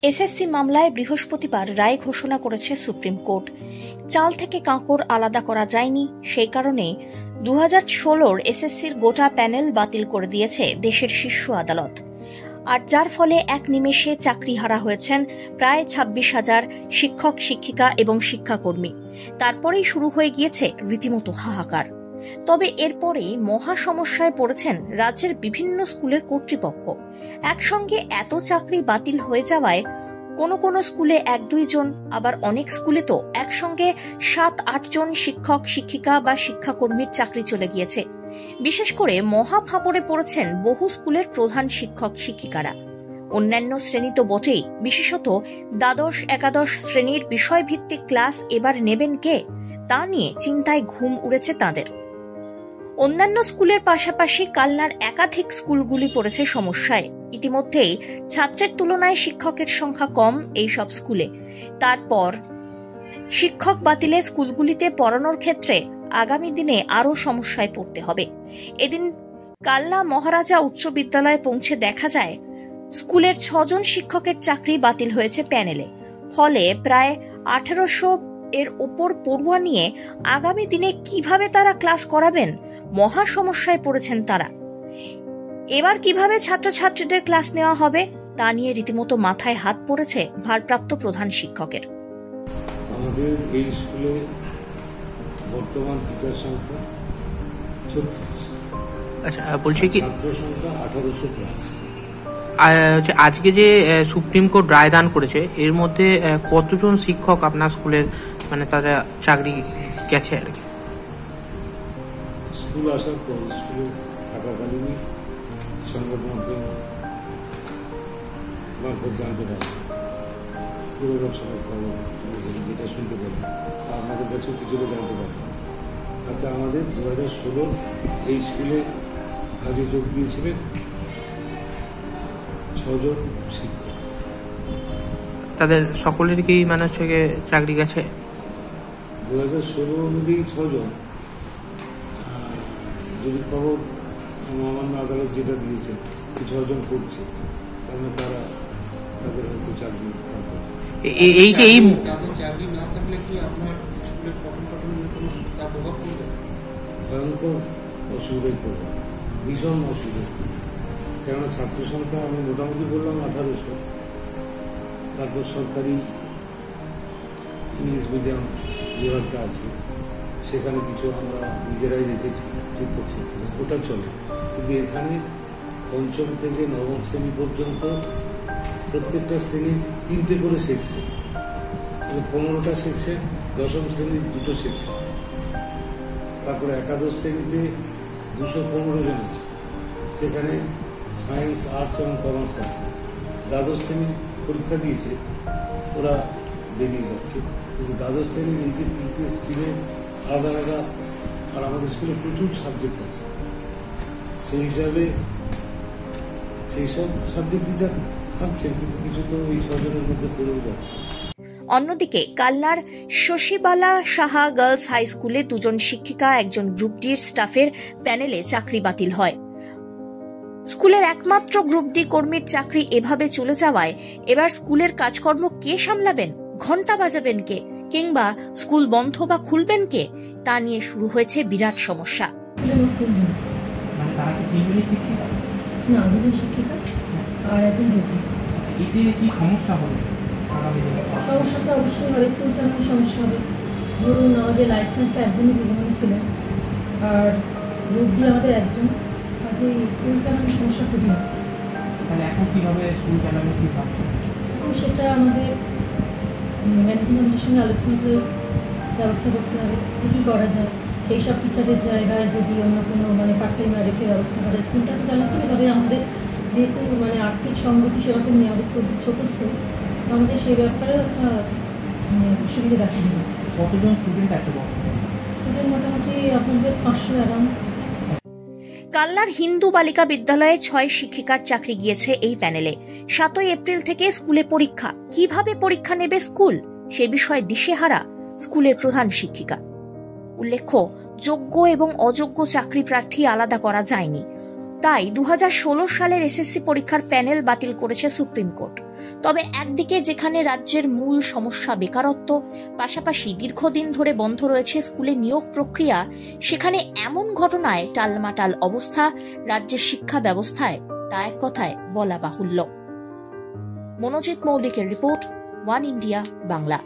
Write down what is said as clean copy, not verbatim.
SSC মামলায় বৃহস্পতিবার রায় ঘোষণা করেছে সুপ্রিম কোর্ট। চাল থেকে কাঁকড় আলাদা করা যায়নি, সেই কারণে 2016 এসএসসির গোটা প্যানেল বাতিল করে দিয়েছে দেশের শীর্ষ আদালত। আর যার ফলে এক নিমেষে চাকরিহারা হয়েছেন প্রায় 26,000 শিক্ষক, শিক্ষিকা এবং শিক্ষাকর্মী। তারপরেই শুরু হয়ে গিয়েছে রীতিমতো হাহাকার। তবে এরপরেই মহা সমস্যায় পড়েছেন রাজ্যের বিভিন্ন স্কুলের কর্তৃপক্ষ। একসঙ্গে এত চাকরি বাতিল হয়ে যাওয়ায় কোনো স্কুলে 1-2 জন, আবার অনেক স্কুলে তো একসঙ্গে 7-8 জন শিক্ষক, শিক্ষিকা বা শিক্ষাকর্মীর চাকরি চলে গিয়েছে। বিশেষ করে মহা ফাঁপড়ে পড়েছেন বহু স্কুলের প্রধান শিক্ষক, শিক্ষিকারা। অন্যান্য শ্রেণী তো বটেই, বিশেষত দ্বাদশ, একাদশ শ্রেণীর বিষয়ভিত্তিক ক্লাস এবার নেবেন কে, তা নিয়ে চিন্তায় ঘুম উড়েছে তাঁদের। অন্যান্য স্কুলের পাশাপাশি কালনার একাধিক স্কুলগুলি পড়েছে সমস্যায়। ইতিমধ্যেই ছাত্রের তুলনায় শিক্ষকের সংখ্যা কম এই সব স্কুলে। তারপর শিক্ষক বাতিলে স্কুলগুলিতে পড়ানোর ক্ষেত্রে আগামী দিনে আরও সমস্যায় পড়তে হবে। এদিন কালনা মহারাজা উচ্চ বিদ্যালয়ে পৌঁছে দেখা যায় স্কুলের 6 জন শিক্ষকের চাকরি বাতিল হয়েছে প্যানেলে। ফলে প্রায় 1800 এর উপর পড়ুয়া নিয়ে আগামী দিনে কিভাবে তারা ক্লাস করাবেন, মহা সমস্যায় পড়েছেন তারা। এবার কিভাবে ছাত্রছাত্রীদের ক্লাস নেওয়া হবে তা নিয়ে রীতিমতো মাথায় হাত পড়েছে ভারপ্রাপ্ত প্রধান শিক্ষকের। আমাদের এই স্কুলে বর্তমান টিচার সংখ্যা 36। আচ্ছা, বলছি কি ছাত্র সংখ্যা 1800 প্লাস। আজকে যে সুপ্রিম কোর্ট রায় দান করেছে, এর মধ্যে কতজন শিক্ষক আপনার স্কুলের মানে তারা চাকরি গেছে আর কি? স্কুল আসার পর, স্কুলে থাকাকালীনই সংবাদ মাধ্যম মারফত জানতে পারি, দূরদর্শনের খবর যেটা শুনতে পারি, আমাদের কাছেও কিছুটা জানতে পারি। তাতে আমাদের 2016 এই স্কুলে কাজে যোগ দিয়েছিলেন 6 জন শিক্ষক। তাদের সকলের কি মানে হচ্ছে চাকরি গেছে? 2016 অনুযায়ী 6 জন। যদি খবর মহামান্য আদালত যেটা দিয়েছে 6 জন করছে, তাহলে তাদের হয়তো চাকরি থাকবে। এই যে এই চাকরি না থাকলে কি আপনার স্কুলের পঠন-পাঠনের কোনো প্রভাব পড়বে? ভয়ঙ্কর অসুবিধায় পড়বে, ভীষণ অসুবিধা। কেননা ছাত্র সংখ্যা আমি মোটামুটি বললাম 1800। তারপর সরকারি ইংলিশ মিডিয়াম বিভাগটা আছে, সেখানে কিছু আমরা নিজেরাই রেখেছি শিক্ষক শিক্ষিকা, ওটা চলে। কিন্তু এখানে 5ম থেকে 9ম শ্রেণী পর্যন্ত প্রত্যেকটা শ্রেণীর 3টে করে সেকশন, 15টা সেকশন, 10ম শ্রেণীর 2টো সেকশন। তারপরে একাদশ শ্রেণীতে 215 জন আছে, সেখানে সায়েন্স, আর্টস এবং কমার্স আছে। দ্বাদশ শ্রেণী পরীক্ষা দিয়েছে, ওরা বেরিয়ে যাচ্ছে। কিন্তু দ্বাদশ শ্রেণীর এই যে 3টে স্ট্রিমে আলাদা আলাদা, আর আমাদের স্কুলে প্রচুর সাবজেক্ট আছে, সেই হিসাবে সেই সব সাবজেক্ট টিচার থাকছে, কিন্তু কিছু তো এই 6 জনের মধ্যে পড়েও যাচ্ছে। অন্যদিকে কালনার শশীবালা সাহা গার্লস হাই স্কুলে 2 জন শিক্ষিকা, 1 জন গ্রুপ ডি স্টাফের প্যানেলে চাকরি বাতিল হয়। স্কুলের একমাত্র গ্রুপ ডি কর্মীর চাকরি এভাবে চলে যাওয়ায় এবার স্কুলের কাজকর্ম কে সামলাবেন, ঘন্টা বাজাবেন কে, কিংবা স্কুল বন্ধ বা খুলবেন কে, তা নিয়ে শুরু হয়েছে বিরাট সমস্যা। সমস্যা তো অবশ্যই হবে, স্কুল চালানোর সমস্যা হবে। ধরুন আমাদের লাইসেন্সে একজনই দিদিমণি ছিলেন, আর গ্রুপ ডি আমাদের একজন, কাজে স্কুল চালানোর সমস্যা খুবই হবে। তাহলে এখন কীভাবে স্কুল চালানো কী ভাবছেন? এখন সেটা আমাদের ম্যানেজমেন্টের সঙ্গে আলোচনা করে ব্যবস্থা করতে হবে যে কী করা যায়। সেই সব টিচারের জায়গায় যদি অন্য কোনো পার্ট টাইমার রেখে ব্যবস্থা করে স্কুলটা তো চালাতে হবে। তবে আমাদের যেহেতু আর্থিক সঙ্গতি সেরকম নেই, আমাদের স্কুল ছোটো স্কুল, আমাদের সেই ব্যাপারেও একটা অসুবিধা দেখা যাবে। কতজন স্টুডেন্ট আছে? স্টুডেন্ট মোটামুটি আপনাদের 500 অ্যারাউন্ড। কালনার হিন্দু বালিকা বিদ্যালয়ে 6 শিক্ষিকার চাকরি গিয়েছে এই প্যানেলে। 7ই এপ্রিল থেকে স্কুলে পরীক্ষা। কিভাবে পরীক্ষা নেবে স্কুল, সে বিষয়ে দিশেহারা স্কুলের প্রধান শিক্ষিকা। উল্লেখ্য, যোগ্য এবং অযোগ্য চাকরি প্রার্থী আলাদা করা যায়নি। তাই 2016 সালের এসএসসি পরীক্ষার প্যানেল বাতিল করেছে সুপ্রিম কোর্ট। তবে একদিকে যেখানে রাজ্যের মূল সমস্যা বেকারত্ব, পাশাপাশি দীর্ঘদিন ধরে বন্ধ রয়েছে স্কুলে নিয়োগ প্রক্রিয়া, সেখানে এমন ঘটনায় টালমাটাল অবস্থা রাজ্যের শিক্ষা ব্যবস্থায় তা এক কথায় বলা বাহুল্য। মনোজিৎ মৌলিকের রিপোর্ট, ওয়ান ইন্ডিয়া বাংলা।